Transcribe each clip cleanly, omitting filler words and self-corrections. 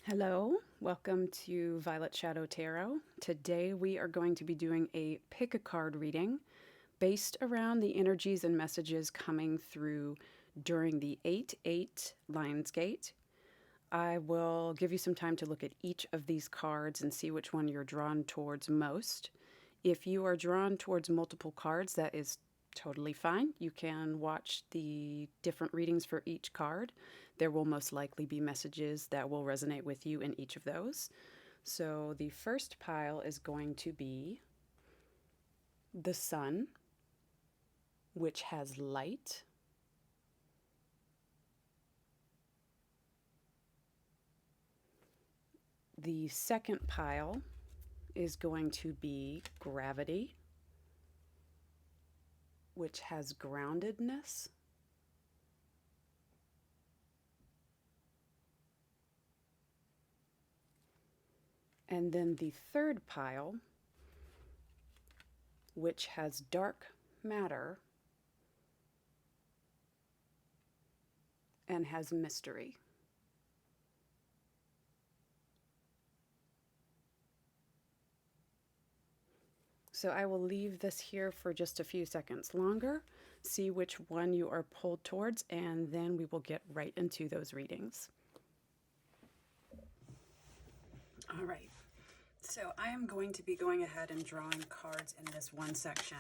Hello, welcome to Violet Shadow Tarot. Today we are going to be doing a pick a card reading based around the energies and messages coming through during the 8/8 Lionsgate. I will give you some time to look at each of these cards and see which one you're drawn towards most. If you are drawn towards multiple cards, that is totally fine. You can watch the different readings for each card. There will most likely be messages that will resonate with you in each of those. So the first pile is going to be the Sun, which has light. The second pile is going to be Gravity, which has groundedness. And then the third pile, which has Dark Matter and has Mystery. So I will leave this here for just a few seconds longer, see which one you are pulled towards, and then we will get right into those readings. All right, so I am going to be going ahead and drawing cards in this one section,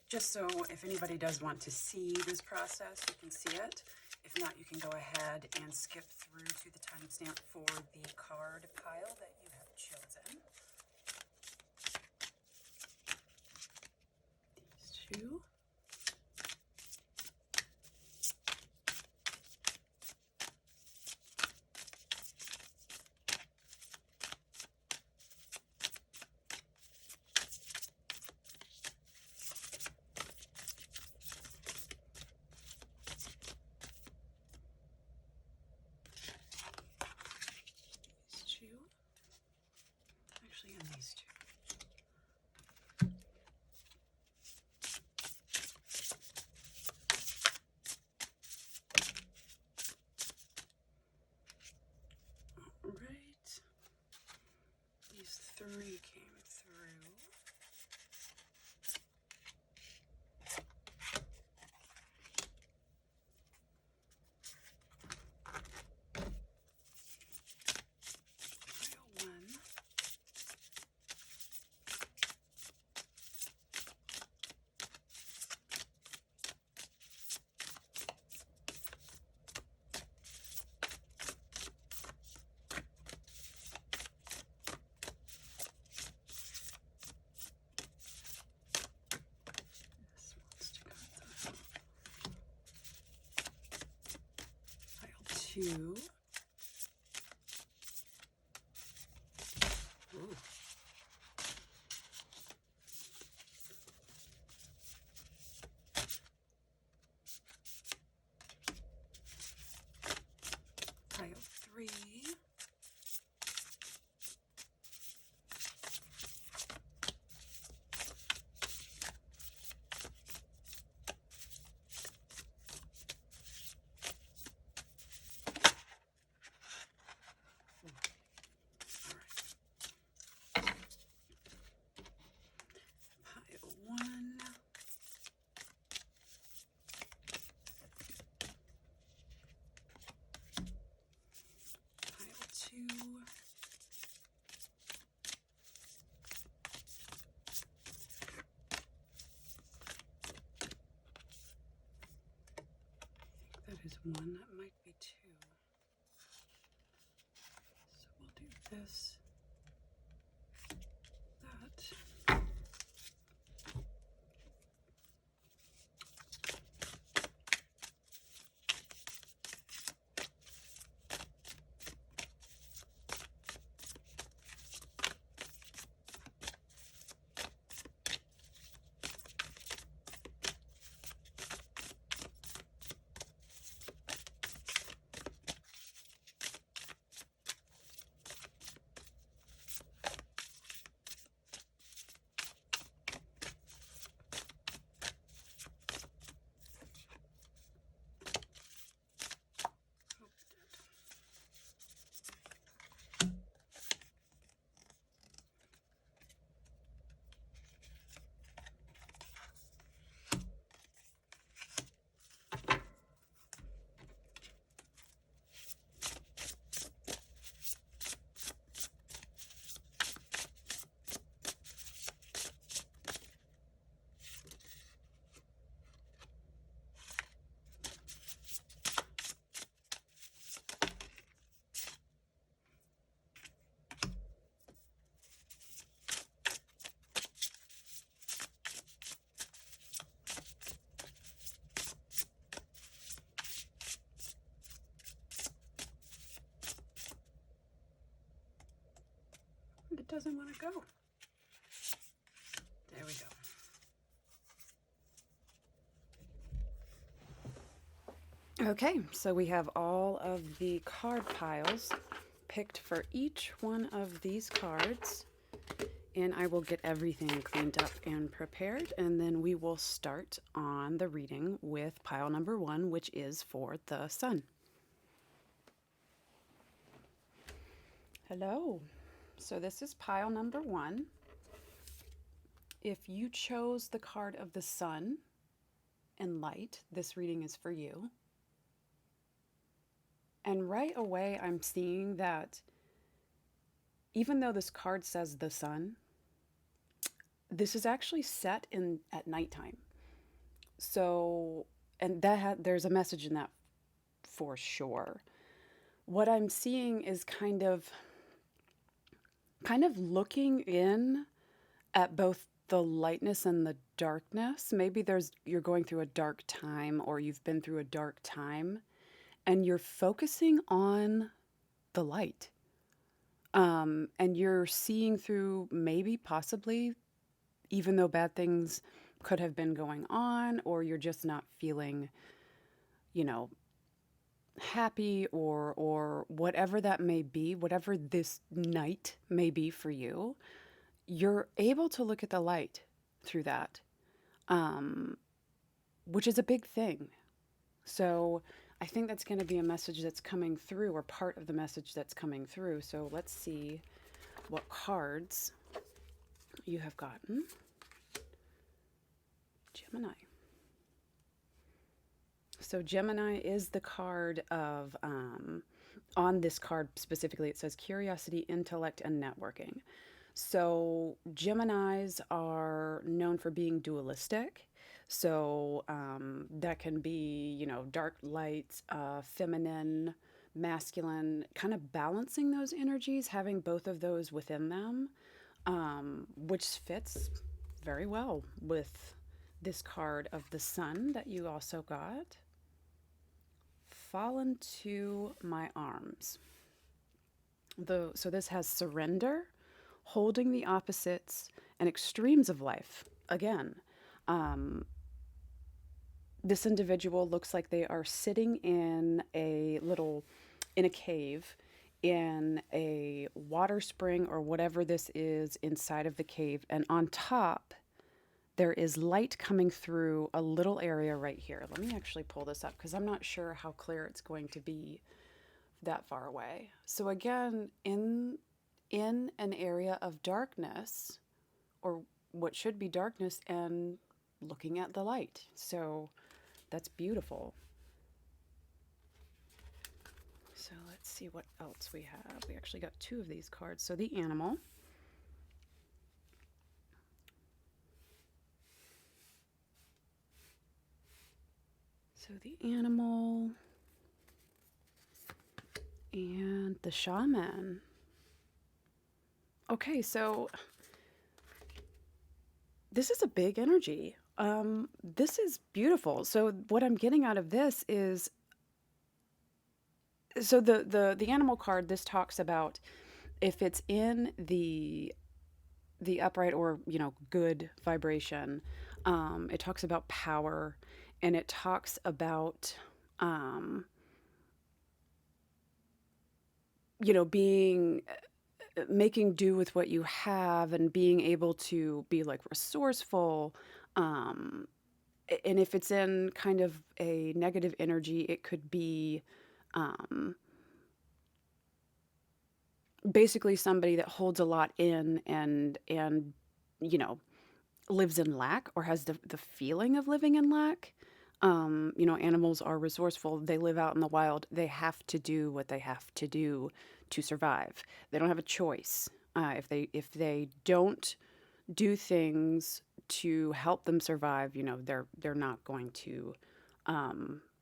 just so if anybody does want to see this process, you can see it. If not, you can go ahead and skip through to the timestamp for the card pile that you have chosen. These two. Actually, in these two. All right. These three came through. Pile one. Two. Ooh. Pile three. That is one, that might be two. So we'll do this, that. doesn't want to go. There we go. Okay, so we have all of the card piles picked for each one of these cards, and I will get everything cleaned up and prepared, and then we will start on the reading with pile number 1, which is for the sun. Hello. So this is pile number 1. If you chose the card of the sun and light, this reading is for you. And right away, I'm seeing that even though this card says the sun, this is actually set in at nighttime. So, and there's a message in that for sure. What I'm seeing is kind of looking in at both the lightness and the darkness. Maybe you're going through a dark time, or you've been through a dark time, and you're focusing on the light. And you're seeing through, maybe, possibly, even though bad things could have been going on, or you're just not feeling, happy, or whatever that may be, whatever this night may be for you, you're able to look at the light through that, which is a big thing. So I think that's going to be a message that's coming through, or part of the message that's coming through. So let's see what cards you have gotten. Gemini. So Gemini is the card of, on this card specifically, it says curiosity, intellect, and networking. So Geminis are known for being dualistic. So that can be, dark, light, feminine, masculine, kind of balancing those energies, having both of those within them, which fits very well with this card of the sun that you also got. Fallen to my arms. So this has surrender, holding the opposites, and extremes of life. Again, this individual looks like they are sitting in a cave, in a water spring or whatever this is inside of the cave. And on top, there is light coming through a little area right here. Let me actually pull this up because I'm not sure how clear it's going to be that far away. So again, in an area of darkness, or what should be darkness, and looking at the light. So that's beautiful. So let's see what else we have. We actually got 2 of these cards. So the animal. So the animal and the shaman. Okay, so this is a big energy. This is beautiful. So what I'm getting out of this is, so the animal card, this talks about if it's in the upright, or good vibration. It talks about power, and it talks about being, making do with what you have, and being able to be like resourceful. And if it's in kind of a negative energy, it could be basically somebody that holds a lot in, and lives in lack, or has the feeling of living in lack. Animals are resourceful. They live out in the wild. They have to do what they have to do to survive. They don't have a choice. If they don't do things to help them survive, they're not going to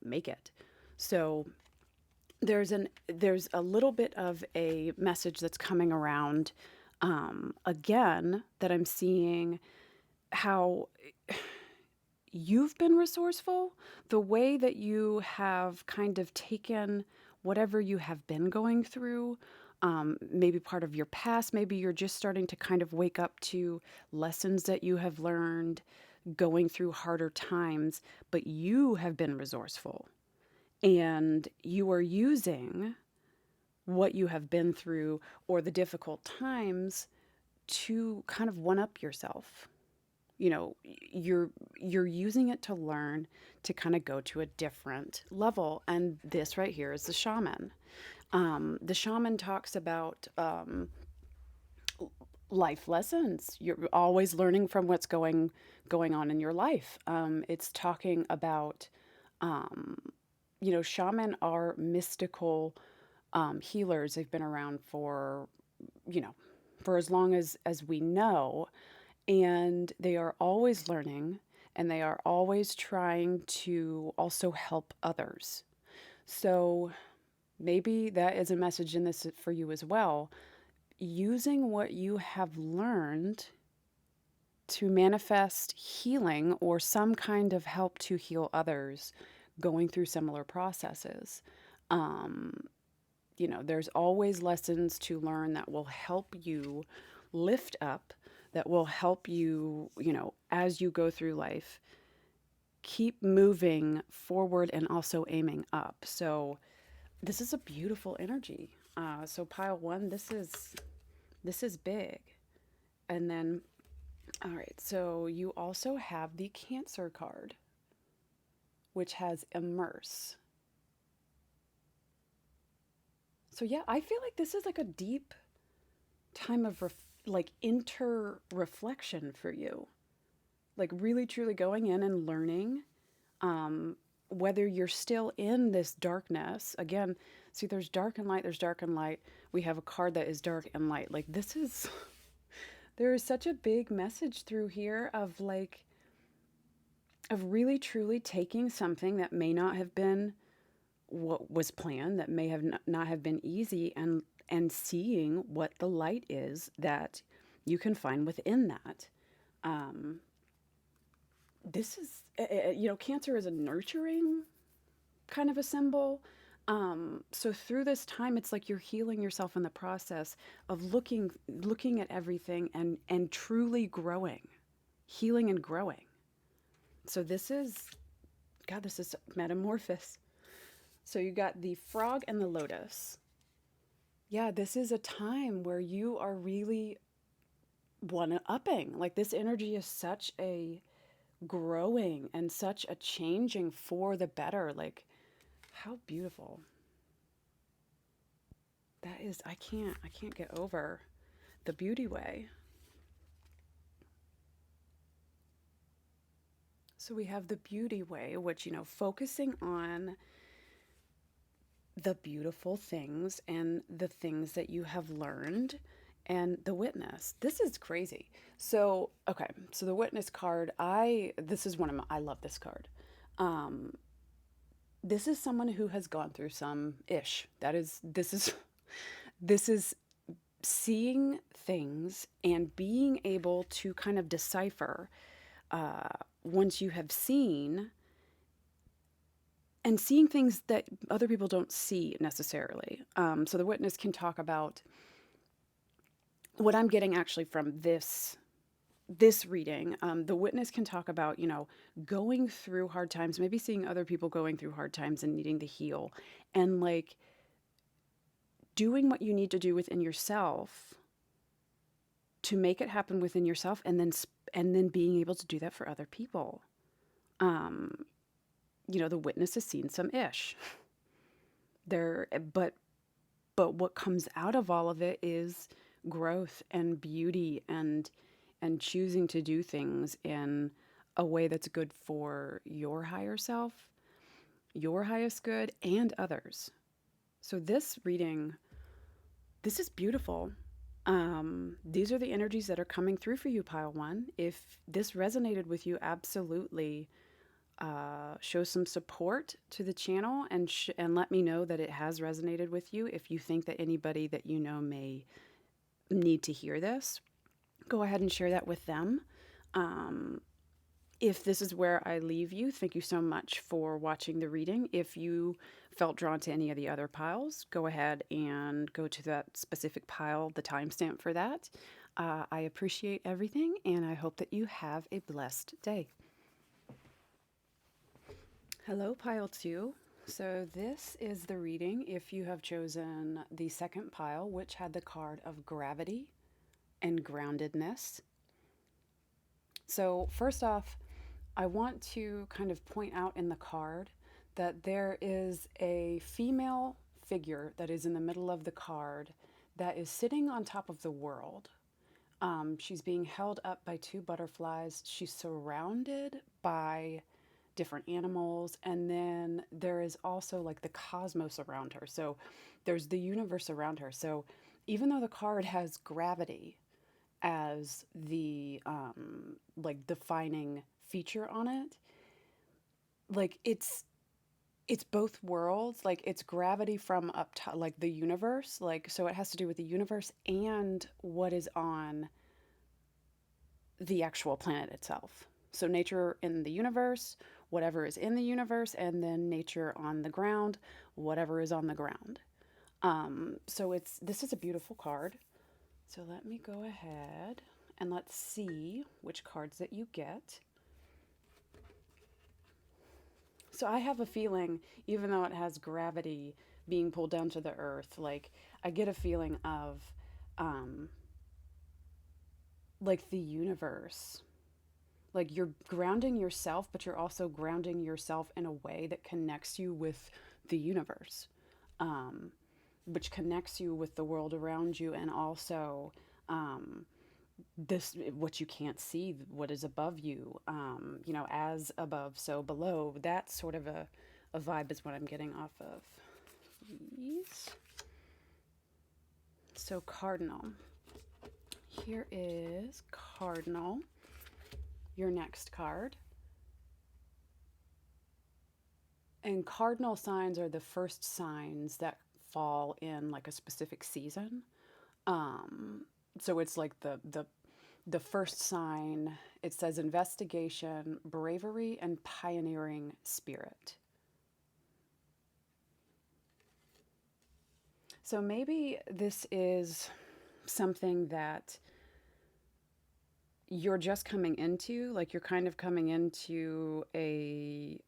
make it. So there's a little bit of a message that's coming around, again, that I'm seeing how you've been resourceful, the way that you have kind of taken whatever you have been going through, maybe part of your past. Maybe you're just starting to kind of wake up to lessons that you have learned going through harder times, but you have been resourceful and you are using what you have been through or the difficult times to kind of one up yourself. You know, you're using it to learn to kind of go to a different level. And this right here is the shaman. The shaman talks about life lessons. You're always learning from what's going on in your life. It's talking about, shaman are mystical healers. They've been around for, you know, for as long as we know, and they are always learning, and they are always trying to also help others. So maybe that is a message in this for you as well. Using what you have learned to manifest healing or some kind of help to heal others going through similar processes. Um, there's always lessons to learn that will help you lift up, that will help you, as you go through life, keep moving forward and also aiming up. So this is a beautiful energy. So pile one, this is big. And then, all right, so you also have the Cancer card, which has immerse. So yeah, I feel like this is like a deep time of inter-reflection for you. Like really truly going in and learning, whether you're still in this darkness. Again, see, there's dark and light, there's dark and light. We have a card that is dark and light. Like this is there is such a big message through here of really truly taking something that may not have been what was planned, that may have not have been easy, and seeing what the light is that you can find within that. This is, Cancer is a nurturing kind of a symbol. So through this time, it's like you're healing yourself in the process of looking at everything and truly growing, healing and growing. So this is, God, this is metamorphosis. So you got the frog and the lotus. Yeah, this is a time where you are really one-upping. Like this energy is such a growing and such a changing for the better. Like how beautiful. That is, I can't get over the beauty way. So we have the beauty way, which, focusing on the beautiful things and the things that you have learned, and the witness. This is crazy. So, okay, so the witness card, this is one of my, I love this card. This is someone who has gone through some ish. This is seeing things and being able to kind of decipher once you have seen, and seeing things that other people don't see necessarily. So the witness can talk about what I'm getting actually from this reading. The witness can talk about, going through hard times, maybe seeing other people going through hard times and needing to heal, and like doing what you need to do within yourself to make it happen within yourself, and then being able to do that for other people. The witness has seen some ish there, but what comes out of all of it is growth and beauty, and choosing to do things in a way that's good for your higher self, your highest good, and others. So this reading, this is beautiful. These are the energies that are coming through for you, pile one. If this resonated with you, absolutely show some support to the channel, and let me know that it has resonated with you. If you think that anybody that you know may need to hear this, go ahead and share that with them. If this is where I leave you, thank you so much for watching the reading. If you felt drawn to any of the other piles, go ahead and go to that specific pile, the timestamp for that. I appreciate everything, and I hope that you have a blessed day. Hello, pile 2. So this is the reading if you have chosen the second pile, which had the card of gravity and groundedness. So first off, I want to kind of point out in the card that there is a female figure that is in the middle of the card that is sitting on top of the world. She's being held up by 2 butterflies. She's surrounded by different animals, and then there is also like the cosmos around her. So there's the universe around her. So even though the card has gravity as the like defining feature on it, like it's both worlds. Like it's gravity from up top, like the universe, like, so it has to do with the universe and what is on the actual planet itself. So nature in the universe, whatever is in the universe, and then nature on the ground, whatever is on the ground. So this is a beautiful card. So let me go ahead and let's see which cards that you get. So I have a feeling, even though it has gravity being pulled down to the earth, like I get a feeling of like the universe. Like you're grounding yourself, but you're also grounding yourself in a way that connects you with the universe, which connects you with the world around you, and also this, what you can't see, what is above you, you know, as above so below. That sort of a vibe is what I'm getting off of these. So cardinal, here is cardinal, your next card. And cardinal signs are the first signs that fall in like a specific season. So it's like the first sign. It says investigation, bravery, and pioneering spirit. So maybe this is something that you're just coming into, like you're kind of coming into a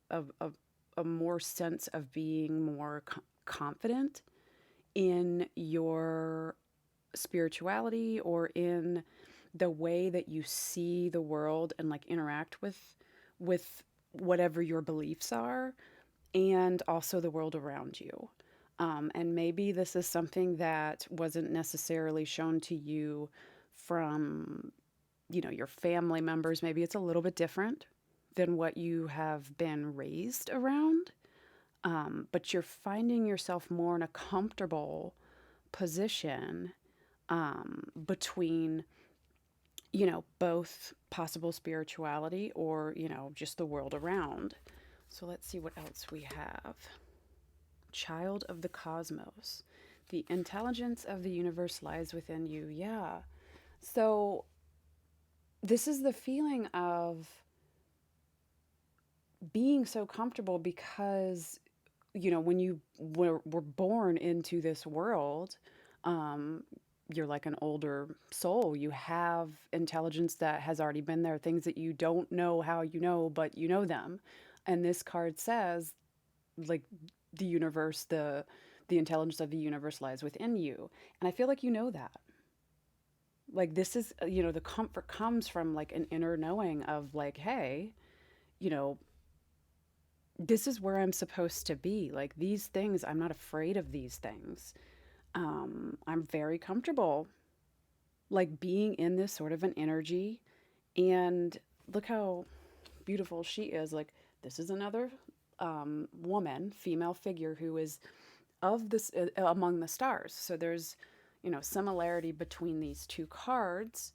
more sense of being more confident in your spirituality, or in the way that you see the world and like interact with whatever your beliefs are, and also the world around you. And maybe this is something that wasn't necessarily shown to you from, you know, your family members. Maybe it's a little bit different than what you have been raised around. But you're finding yourself more in a comfortable position between, you know, both possible spirituality or, you know, just the world around. So let's see what else we have. Child of the cosmos. The intelligence of the universe lies within you. Yeah. So this is the feeling of being so comfortable because, you know, when you were born into this world, you're like an older soul. You have intelligence that has already been there, things that you don't know how you know, but you know them. And this card says, like, the universe, the intelligence of the universe lies within you. And I feel like you know that. Like this is, you know, the comfort comes from like an inner knowing of like, hey, you know, this is where I'm supposed to be. Like these things, I'm not afraid of these things. I'm very comfortable like being in this sort of an energy. And look how beautiful she is. Like this is another woman, female figure who is of this among the stars. So there's, you know, similarity between these two cards.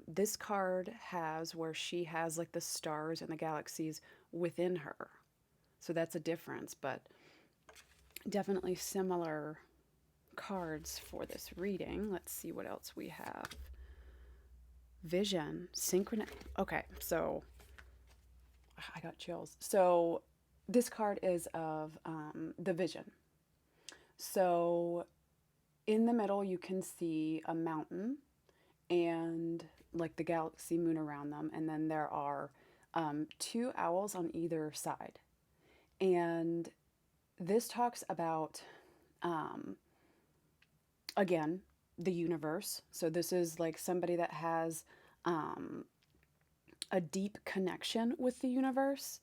This card has where she has like the stars and the galaxies within her. So that's a difference, but definitely similar cards for this reading. Let's see what else we have. Vision, synchron. Okay, so I got chills. So this card is of the vision. So in the middle, you can see a mountain and like the galaxy moon around them. And then there are two owls on either side. And this talks about, um, again, the universe. So this is like somebody that has um, a deep connection with the universe,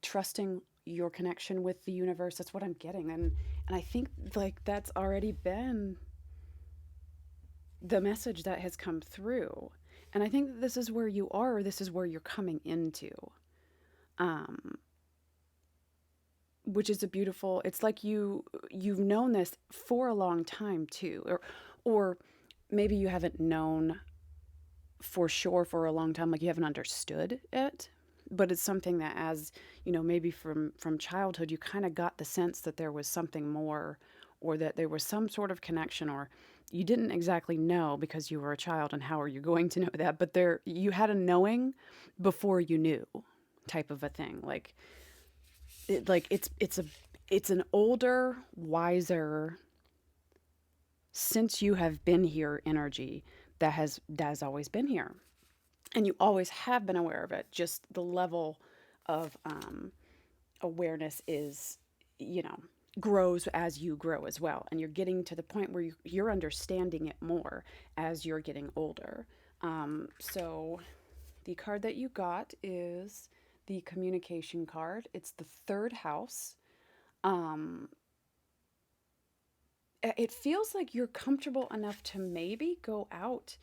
trusting your connection with the universe. That's what I'm getting. And I think like that's already been the message that has come through. And I think that this is where you are, or this is where you're coming into. Um, which is a beautiful, it's like you've known this for a long time too. Or maybe you haven't known for sure for a long time, like you haven't understood it, but it's something that, as you know, maybe from childhood you kind of got the sense that there was something more, or that there was some sort of connection, or you didn't exactly know because you were a child, and how are you going to know that, but there you had a knowing before you knew, type of a thing. Like it's an older, wiser, since you have been here energy that has always been here, and you always have been aware of it. Just the level of awareness is, you know, grows as you grow as well, and you're getting to the point where you're understanding it more as you're getting older. So the card that you got is the communication card. It's the third house. Um, it feels like you're comfortable enough to maybe go out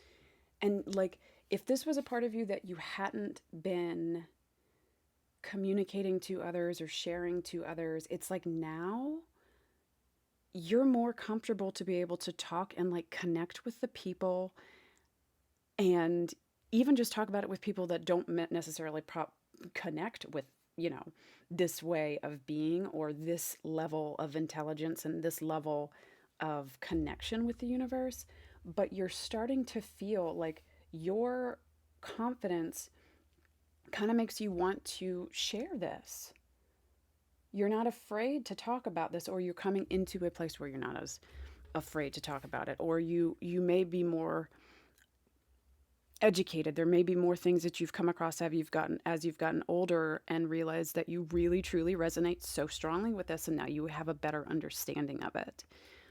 and, like, if this was a part of you that you hadn't been communicating to others or sharing to others, it's like now you're more comfortable to be able to talk and like connect with the people, and even just talk about it with people that don't necessarily connect with, you know, this way of being, or this level of intelligence and this level of connection with the universe. But you're starting to feel like your confidence kind of makes you want to share this. You're not afraid to talk about this, or you're coming into a place where you're not as afraid to talk about it, or you may be more educated. There may be more things that you've come across as you've gotten older, and realized that you really truly resonate so strongly with this, and now you have a better understanding of it.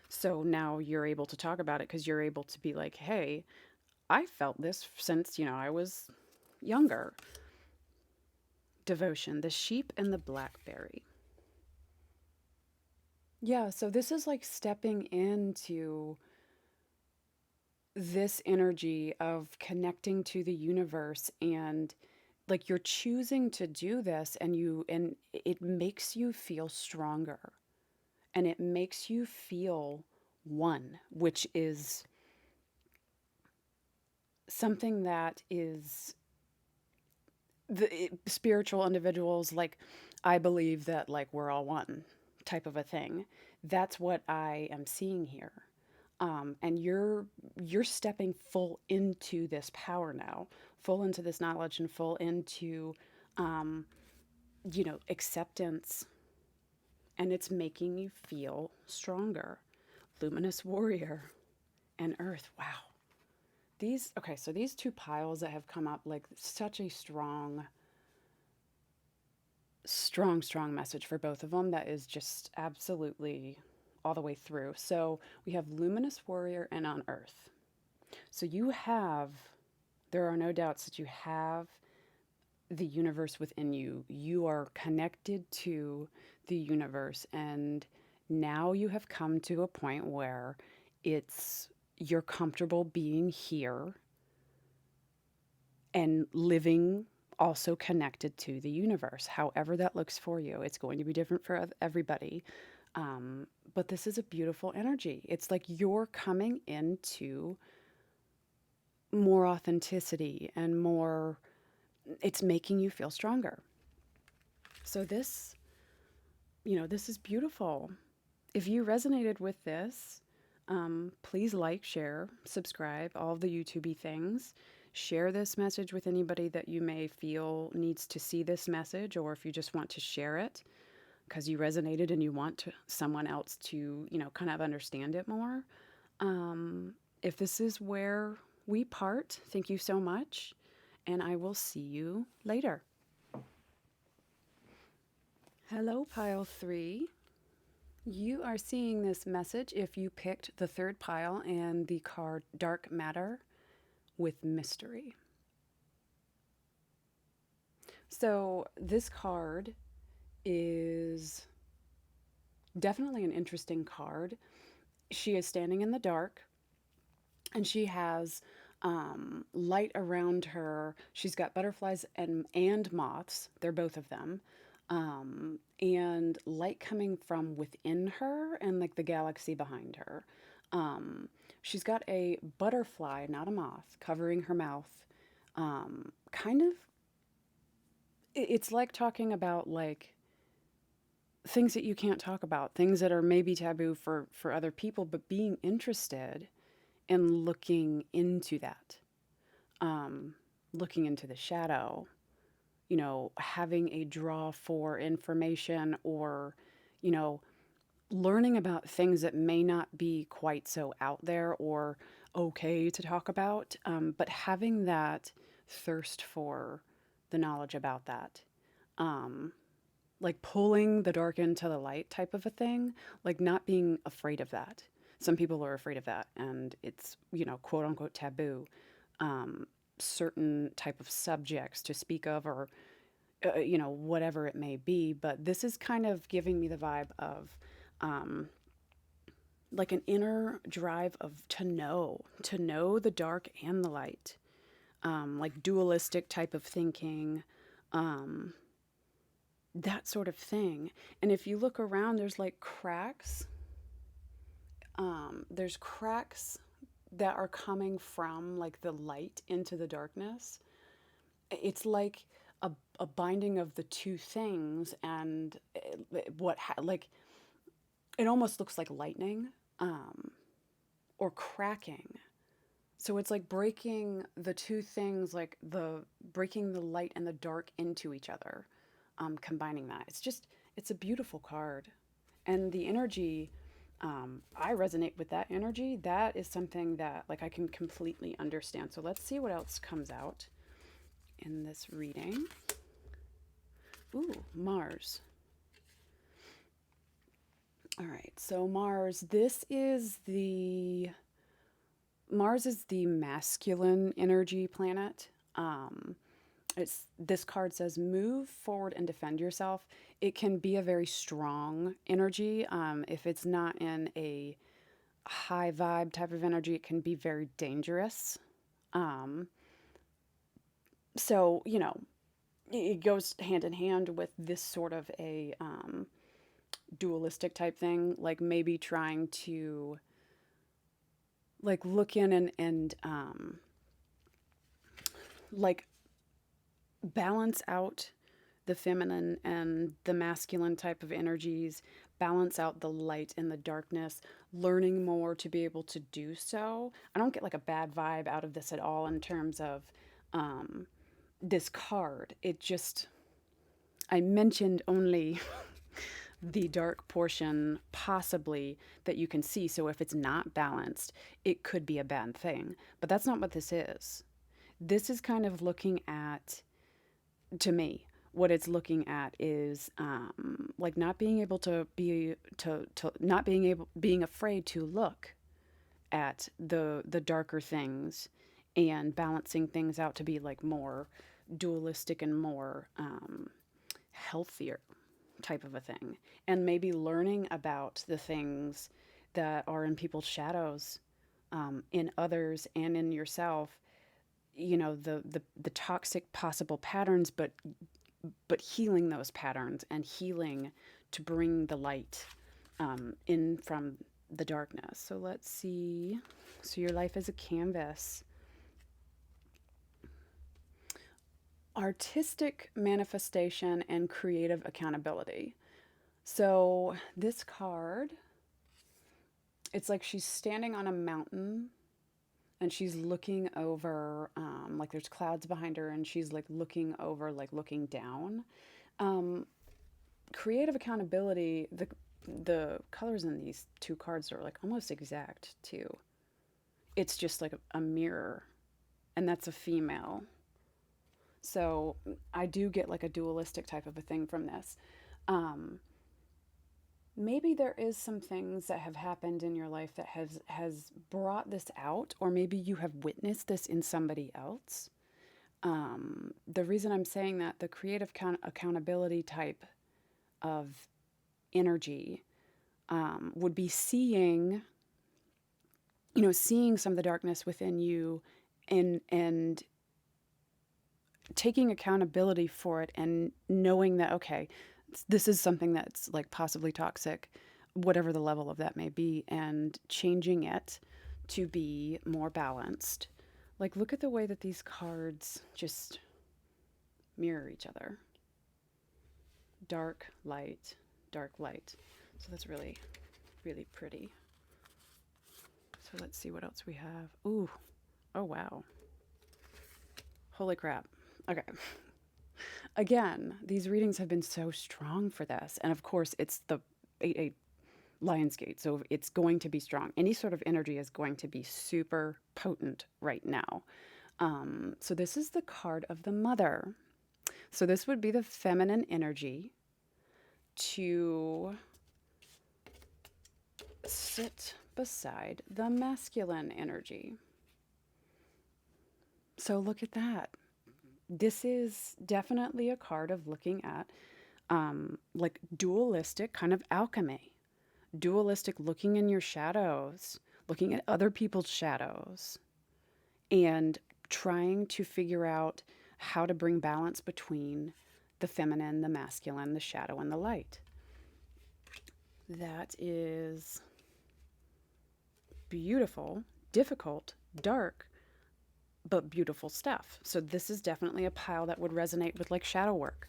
So now you're able to talk about it because you're able to be like, hey, I felt this since, you know, I was younger. Devotion, the sheep and the blackberry. Yeah, so this is like stepping into this energy of connecting to the universe, and like you're choosing to do this, and it makes you feel stronger, and it makes you feel one, which is something that is spiritual individuals, like, I believe that like we're all one, type of a thing. That's what I am seeing here. And you're stepping full into this power now, full into this knowledge, and full into um, you know, acceptance, and it's making you feel stronger. Luminous warrior and earth. Wow. So these two piles that have come up, like such a strong message for both of them, that is just absolutely all the way through. So we have luminous warrior and on earth. So there are no doubts that you have the universe within you. You are connected to the universe, and now you have come to a point where you're comfortable being here and living also connected to the universe. However that looks for you, it's going to be different for everybody. But this is a beautiful energy. It's like you're coming into more authenticity and more, it's making you feel stronger. So this, you know, this is beautiful. If you resonated with this, please like, share, subscribe, all the YouTubey things. share this message with anybody that you may feel needs to see this message, or if you just want to share it because you resonated and you want someone else to, kind of understand it more. If this is where we part, thank you so much, and I will see you later. Hello, pile 3. You are seeing this message if you picked the third pile and the card Dark Matter with Mystery. So this card is definitely an interesting card. She is standing in the dark and she has light around her. She's got butterflies and moths. They're both of them. And light coming from within her and like the galaxy behind her. She's got a butterfly, not a moth, covering her mouth. Kind of, it's like talking about like things that you can't talk about, things that are maybe taboo for other people, but being interested in looking into that, looking into the shadow, having a draw for information, or, learning about things that may not be quite so out there or okay to talk about, but having that thirst for the knowledge about that. Like pulling the dark into the light type of a thing, like not being afraid of that. Some people are afraid of that, and it's, quote unquote taboo. Certain type of subjects to speak of, or, whatever it may be. But this is kind of giving me the vibe of like an inner drive of to know the dark and the light, like dualistic type of thinking, that sort of thing. And if you look around, there's like cracks. There's cracks that are coming from like the light into the darkness. It's like a binding of the two things, and like it almost looks like lightning, or cracking. So it's like breaking the two things, like breaking the light and the dark into each other, combining that. It's a beautiful card. And the energy, I resonate with that energy. That is something that like I can completely understand. So let's see what else comes out in this reading. Ooh, Mars. All right, so Mars is the masculine energy planet. This card says move forward and defend yourself. It can be a very strong energy. If it's not in a high vibe type of energy, it can be very dangerous. So, it goes hand in hand with this sort of a dualistic type thing, like maybe trying to like look in and like balance out the feminine and the masculine type of energies, balance out the light and the darkness, learning more to be able to do so. I don't get like a bad vibe out of this at all in terms of this card. I mentioned only the dark portion possibly that you can see. So if it's not balanced, it could be a bad thing. But that's not what this is. This is kind of looking at, to me, what it's looking at is like not being able to being afraid to look at the darker things and balancing things out to be like more dualistic and more healthier type of a thing, and maybe learning about the things that are in people's shadows, in others and in yourself, the toxic possible patterns, but healing those patterns and healing to bring the light in from the darkness. So let's see. So your life is a canvas. Artistic manifestation and creative accountability. So this card, it's like she's standing on a mountain and she's looking over, like there's clouds behind her, and she's like looking over, like looking down. Um, Creative accountability, the colors in these two cards are like almost exact too. It's just like a mirror, and that's a female. So I do get like a dualistic type of a thing from this. Um, Maybe there is some things that have happened in your life that has brought this out, or maybe you have witnessed this in somebody else. The reason I'm saying that, the creative accountability type of energy would be seeing, seeing some of the darkness within you, and taking accountability for it, and knowing that, okay, this is something that's like possibly toxic, whatever the level of that may be, and changing it to be more balanced. Like, look at the way that these cards just mirror each other. Dark, light, dark, light. So that's really, really pretty. So let's see what else we have. Ooh, oh wow. Holy crap. Okay. Again, these readings have been so strong for this. And of course, it's the 8-8 Lionsgate, so it's going to be strong. Any sort of energy is going to be super potent right now. So this is the card of the Mother. So this would be the feminine energy to sit beside the masculine energy. So look at that. This is definitely a card of looking at like dualistic kind of alchemy. Dualistic, looking in your shadows, looking at other people's shadows, and trying to figure out how to bring balance between the feminine, the masculine, the shadow, and the light. That is beautiful, difficult, dark, but beautiful stuff. So this is definitely a pile that would resonate with like shadow work.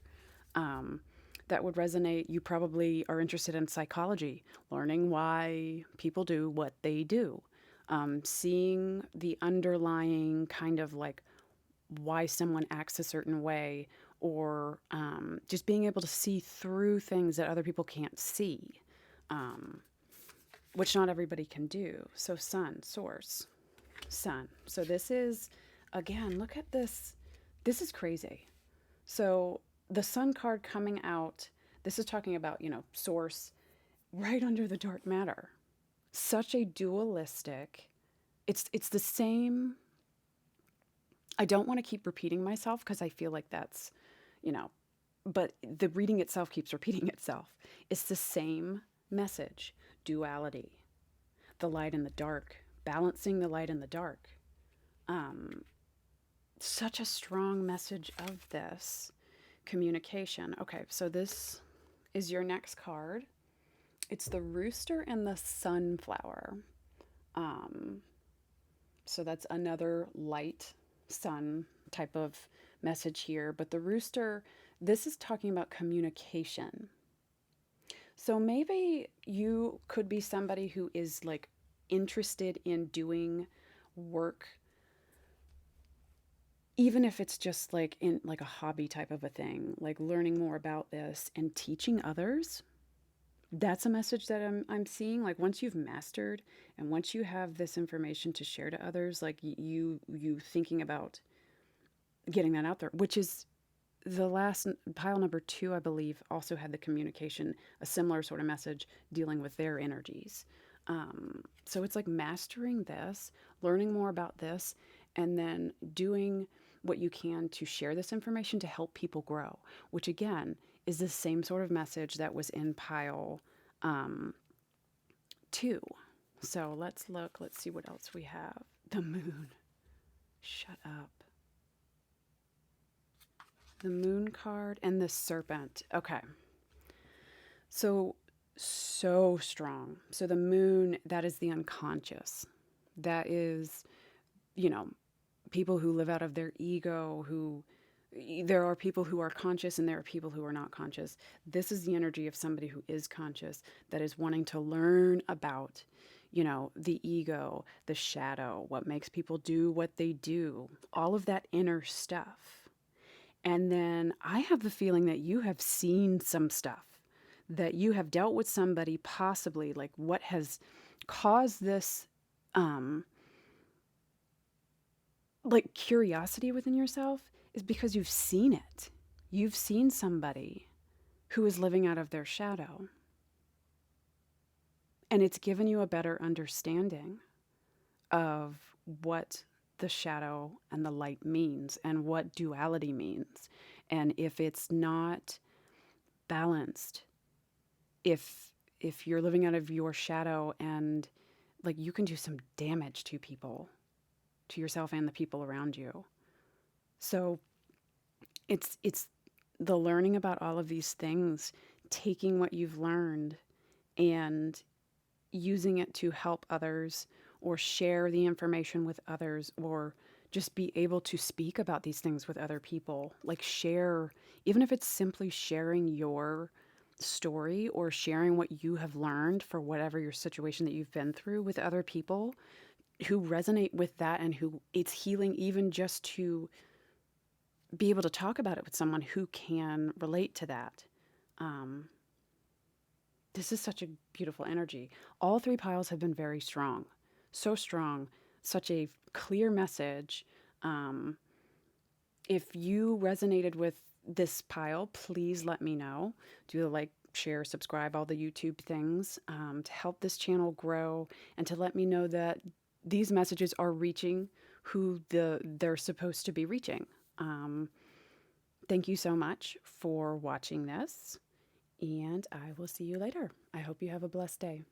That would resonate. You probably are interested in psychology, learning why people do what they do, seeing the underlying kind of like why someone acts a certain way, or just being able to see through things that other people can't see, which not everybody can do. So sun, source, sun. So this is, again, look at this. This is crazy. So the sun card coming out, this is talking about, source right under the dark matter. Such a dualistic, it's the same. I don't want to keep repeating myself because I feel like that's, but the reading itself keeps repeating itself. It's the same message, duality, the light and the dark, balancing the light and the dark. Such a strong message of this communication. Okay, so this is your next card. It's the rooster and the sunflower. So that's another light sun type of message here. But the rooster, this is talking about communication. So maybe you could be somebody who is like interested in doing work, even if it's just like in like a hobby type of a thing, like learning more about this and teaching others. That's a message that I'm seeing. Like once you've mastered and once you have this information to share to others, like you thinking about getting that out there, which is the last pile number 2, I believe, also had the communication, a similar sort of message dealing with their energies. So it's like mastering this, learning more about this, and then doing what you can to share this information to help people grow, which again is the same sort of message that was in pile 2. So let's look, let's see what else we have. The moon. Shut up. The moon card and the serpent. Okay. So strong. So the moon, that is the unconscious. That is, people who live out of their ego, there are people who are conscious and there are people who are not conscious. This is the energy of somebody who is conscious, that is wanting to learn about, the ego, the shadow, what makes people do what they do, all of that inner stuff. And then I have the feeling that you have seen some stuff, that you have dealt with somebody, possibly like what has caused this like curiosity within yourself is because you've seen it. You've seen somebody who is living out of their shadow. And it's given you a better understanding of what the shadow and the light means and what duality means. And if it's not balanced, if you're living out of your shadow, and like you can do some damage to people, to yourself and the people around you. So it's the learning about all of these things, taking what you've learned and using it to help others or share the information with others, or just be able to speak about these things with other people. Like share, even if it's simply sharing your story or sharing what you have learned for whatever your situation that you've been through with other people who resonate with that, and who it's healing even just to be able to talk about it with someone who can relate to that. This is such a beautiful energy. All three piles have been very strong. So strong. Such a clear message. If you resonated with this pile, please let me know. Do the like, share, subscribe, all the YouTube things to help this channel grow, and to let me know that these messages are reaching who they're supposed to be reaching. Thank you so much for watching this, and I will see you later. I hope you have a blessed day.